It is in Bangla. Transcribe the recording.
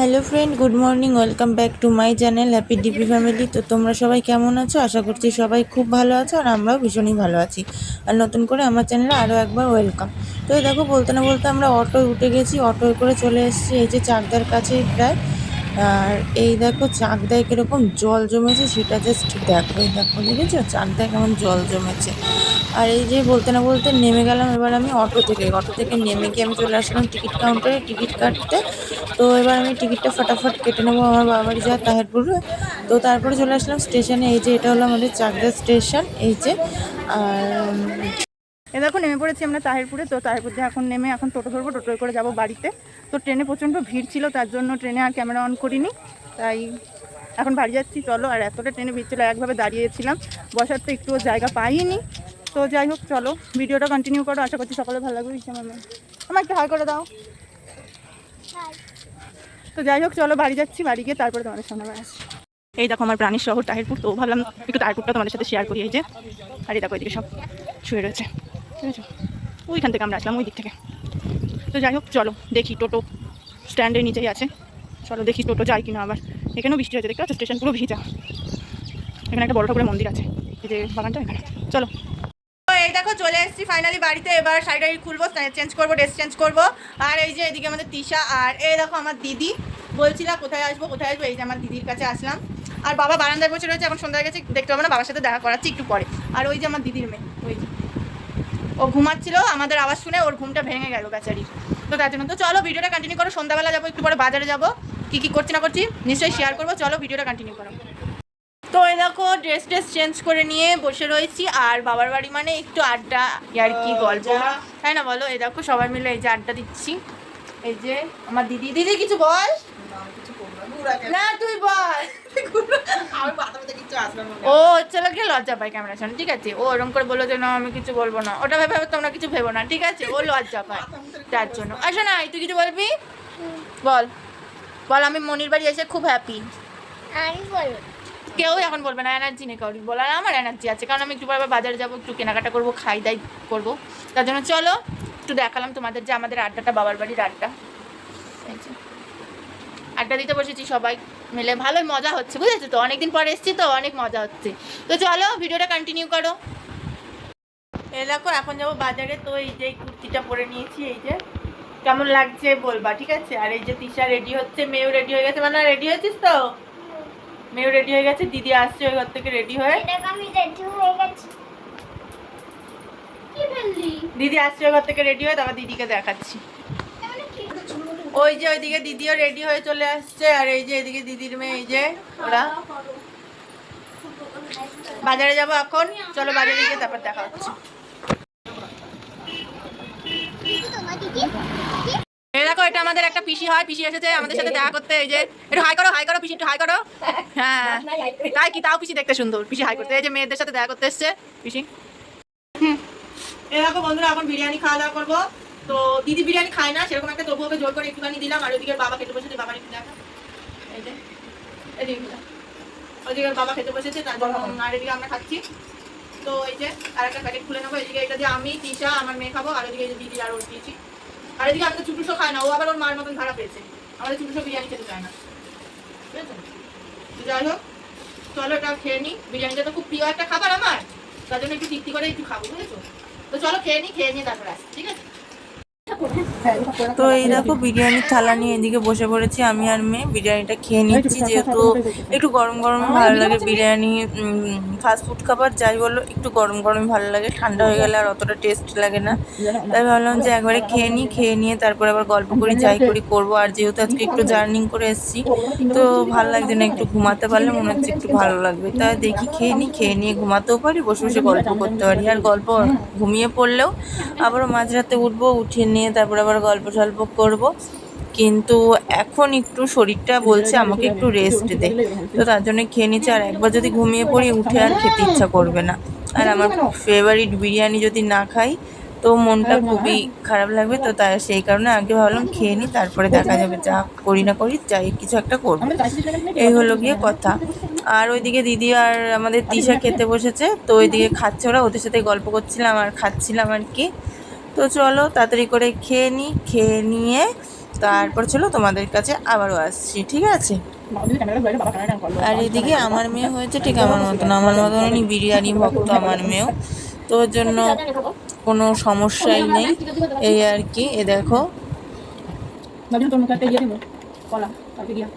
Hello friend, good morning. Welcome back to my channel happy DP family. তো তোমরা সবাই কেমন আছো? আশা করছি সবাই খুব ভালো আছো, আর আমরাও ভীষণই ভালো আছি। আর নতুন করে আমার চ্যানেলে আরও একবার ওয়েলকাম। তো এই দেখো, বলতে না বলতে আমরা অটোয় উঠে গেছি, অটোয় করে চলে এসেছি এই যে চাকদার কাছেই প্রায়। আর এই দেখো চাকদায় কীরকম জল জমেছে সেটা জাস্ট দেখো। এই দেখো, দেখেছো চাকদায় কেমন জল জমেছে। আর এই যে বলতে না বলতে নেমে গেলাম এবার আমি অটো থেকে নেমে গিয়ে আমি চলে আসলাম টিকিট কাউন্টারে টিকিট কাটতে। তো এবার আমি টিকিটটা ফটাফট কেটে নেবো আমার বাবার বাড়ি যাওয়া তাহেরপুরে। তো তারপরে চলে আসলাম স্টেশনে। এই যে এটা হলো আমাদের চাকদা স্টেশন, এই যে। আর এ দেখো নেমে পড়েছি আমরা তাহিরপুরে। তো তাহিরপুর দিয়ে এখন নেমে এখন টোটো ধরবো, টোটোয় করে যাব বাড়িতে। তো ট্রেনে প্রচণ্ড ভিড় ছিল, তার জন্য ট্রেনে আর ক্যামেরা অন করিনি, তাই এখন বাড়ি যাচ্ছি। চলো, আর এতটা ট্রেনে ভিড় ছিল, একভাবে দাঁড়িয়েছিলাম, বসার তো একটুও জায়গা পাইনি। তো যাই হোক, চলো ভিডিওটা কন্টিনিউ করো, আশা করছি সকলে ভালো লাগবে। আমার একটু হাই করে দাও। তো যাই হোক, চলো বাড়ি যাচ্ছি, বাড়ি গিয়ে তারপরে তোমাদের সামনে আসছি। এই দেখো আমার প্রাণীর শহর তাহিরপুর। তো ভাবলাম একটু তাহিরপুরটা তোমাদের সাথে শেয়ার করি। এই যে, আর এই দেখো এদিকে সব শুয়ে রয়েছে, ঠিক আছে? ওইখান থেকে আমরা আসলাম, ওই দিক থেকে। তো যাই হোক, চলো দেখি, টোটো স্ট্যান্ডের নিচেই আছে, চলো দেখি টোটো যায় কিনা। আবার এখানেও বৃষ্টি হয়েছে, দেখতে পাচ্ছ স্টেশন পুরো ভিজা। এখানে একটা বড় ঠাকুরের মন্দির আছে, এই যে বাগানটা এখানে। চলো, এই দেখো চলে এসেছি ফাইনালি বাড়িতে। এবার শাড়ি খুলবো, চেঞ্জ করবো, ড্রেস চেঞ্জ করবো। আর এই যে এদিকে আমাদের তিশা, আর এই দেখো আমার দিদি। বলছিলাম কোথায় আসবো কোথায় আসবো, এই যে আমার দিদির কাছে আসলাম। আর বাবা বারান্দায় বসে রয়েছে, এখন সন্ধ্যা গেছে, দেখতে পাবো না, বাবার সাথে দেখা করাচ্ছি একটু পরে। আর ওই যে আমার দিদির মেয়ে, ওই যে ও ঘুমাচ্ছিল, আমাদের আওয়াজ শুনে ওর ঘুমটা ভেঙে গেল বেচারি। তো তার জন্য তো চলো ভিডিওটা কন্টিনিউ করো। সন্ধ্যাবেলা যাবো, একটু পরে বাজারে যাবো, কী করছি না করছি নিশ্চয়ই শেয়ার করবো। চলো ভিডিওটা কন্টিনিউ করো। তো এই দেখো ড্রেস চেঞ্জ করে নিয়ে বসে রয়েছি, আর বাবার বাড়ি মানে একটু আড্ডা, আর কি গল্প, তাই না বলো? এই দেখো সবাই মিলে এই যে আড্ডা দিচ্ছি। এই যে আমার দিদি কিছু বল না, তুই বল। ও হচ্ছে লোকে লজ্জা পায় ক্যামেরা সামনে, ঠিক আছে? ও এরকম করে বললো যে না আমি কিছু বলবো না, ওটা ভেবে তোমরা কিছু ভেবো না, ঠিক আছে? ও লজ্জা পায়, তার জন্য। আসো না, তুই কিছু বলবি, বল বল। আমি মনির বাড়ি এসে খুব হ্যাপি। কেউ এখন বলবে না, এনার্জি নেই কাউরি বলার। আমার এনার্জি আছে, কারণ আমি একটু পরে বাজারে যাবো, একটু কেনাকাটা করবো, খাই দাই করবো, তার জন্য। চলো একটু দেখালাম তোমাদের যে আমাদের আড্ডাটা, বাবার বাড়ির আড্ডা। আড্ডা দিতে বসেছি সবাই মিলে, ভালোই মজা হচ্ছে, বুঝেছো তো? অনেকদিন পরে এসেছি তো, অনেক মজা হচ্ছে। তো চলো ভিডিওটা কন্টিনিউ করো। এই দেখো এখন যাবো বাজারে। তো এই যে কুর্তিটা পরে নিয়েছি, এই যে কেমন লাগছে বলবা, ঠিক আছে? আর এই যে তিশা রেডি হচ্ছে, মেয়েও রেডি হয়ে গেছে। মানে রেডি হয়েছিস তো? মেয়েও রেডি হয়ে গেছে, দিদি আসছে ওই ঘর থেকে রেডি হয়ে। দিদি আসছে ওই ঘর থেকে রেডি হয়ে, তারপর দিদিকে দেখাচ্ছি। ওই যে ওইদিকে দিদিও রেডি হয়ে চলে আসছে, আর এই যে এদিকে দিদির মেয়ে, এই যে ওরা। বাজারে যাবো এখন, চলো বাজারে গিয়ে তারপর দেখা হচ্ছে। এই দেখো এটা আমাদের একটা পিসি হয়, পিসি এসেছে আমাদের সাথে দেখা করতে। এই যে একটু হাই করো পিসি, একটু হাই করো। হ্যাঁ তাই কি, তাও পিসি দেখতে সুন্দর, পিসি হাই করতে। এই যে মেয়েদের সাথে দেখা করতে এসছে পিসি। এই দেখো বন্ধুরা, এখন বিরিয়ানি খাওয়া দাওয়া করবো। তো দিদি বিরিয়ানি খায় না সেরকম একটা, তবু ওকে জোর করে একটুখানি দিলাম। আর ওইদিকে বাবা খেতে বসেছে, বাবার একটু দেখা। এই যে ওইদিকে বাবা খেতে বসেছে, তার জন্য। আর এদিকে আমরা খাচ্ছি। তো এই যে আর একটা প্যাকেট খুলে নেবো। এদিকে এটা দিয়ে আমি, তিশা, আমার মেয়ে খাবো। আর ওইদিকে দিদি আর ওর দিয়েছি। আর এদিকে আমি তো চুটুসো খায় না, ও আবার ওর মার মতন ভাড়া পেয়েছে, আমাদের চুটুসো বিরিয়ানি খেতে চায় না, ঠিক আছে? যাই হোক, চলো এটা খেয়ে নিই। বিরিয়ানিটা তো খুব প্রিয় একটা খাবার আমার, তার জন্য একটু তৃপ্তি করে একটু খাবো, বুঝেছো? তো চলো খেয়ে নিই, খেয়ে নিয়ে তারপর আসি, ঠিক আছে? তো এই দেখো বিরিয়ানির থালা নিয়ে এদিকে বসে পড়েছি আমি আর মেয়ে। বিরিয়ানিটা খেয়ে নিচ্ছি, যেহেতু একটু গরম গরম ভালো লাগে বিরিয়ানি। ফাস্টফুড খাবার যাই বলো, একটু গরম গরম ভালো লাগে, ঠান্ডা হয়ে গেলে আর অতটা টেস্ট লাগে না। তাই ভাবলাম যে একবারে খেয়ে নিই, খেয়ে নিয়ে তারপর আবার গল্প করি, যাই করি করবো। আর যেহেতু আজকে একটু জার্নিং করে এসেছি, তো ভালো লাগছে না, একটু ঘুমাতে পারলে মনে হচ্ছে একটু ভালো লাগবে। তাই দেখি খেয়ে নিই, খেয়ে নিয়ে ঘুমাতেও পারি, বসে বসে গল্প করতে পারি। আর গল্প ঘুমিয়ে পড়লেও আবারও মাঝরাতে উঠবো, উঠিয়ে নিয়ে তারপর আবার গল্প টল্প করবো। কিন্তু এখন একটু শরীরটা বলছে আমাকে একটু রেস্ট দে, তো তার জন্য খেয়ে নিচ্ছে। আর একবার যদি ঘুমিয়ে পড়ি, উঠে আর খেতে ইচ্ছা করবে না। আর আমার ফেভারিট বিরিয়ানি যদি না খাই, তো মনটা খুবই খারাপ লাগবে। তো তাই সেই কারণে আগে ভাবলাম খেয়ে নিই, তারপরে দেখা যাবে, যা করি না করি যাই কিছু একটা করবো। এই হলো গিয়ে কথা। আর ওইদিকে দিদি আর আমাদের তিশা খেতে বসেছে, তো ওইদিকে খাচ্ছে ওরা, ওদের সাথে গল্প করছিলাম আর খাচ্ছিলাম আর কি। তো চলো তাড়াতাড়ি করে খেয়ে নিই, খেয়ে নিয়ে তারপর চলো তোমাদের কাছে আবারও আসছি, ঠিক আছে। আর এদিকে আমার মেয়ে হয়েছে ঠিক আমার মতনই বিরিয়ানি ভক্ত আমার মেয়েও, তো ওর জন্য কোনো সমস্যাই নেই, এই আর কি। এ দেখো তোর মুখে একটা দিয়ে দেবো কলা কালকে দিয়া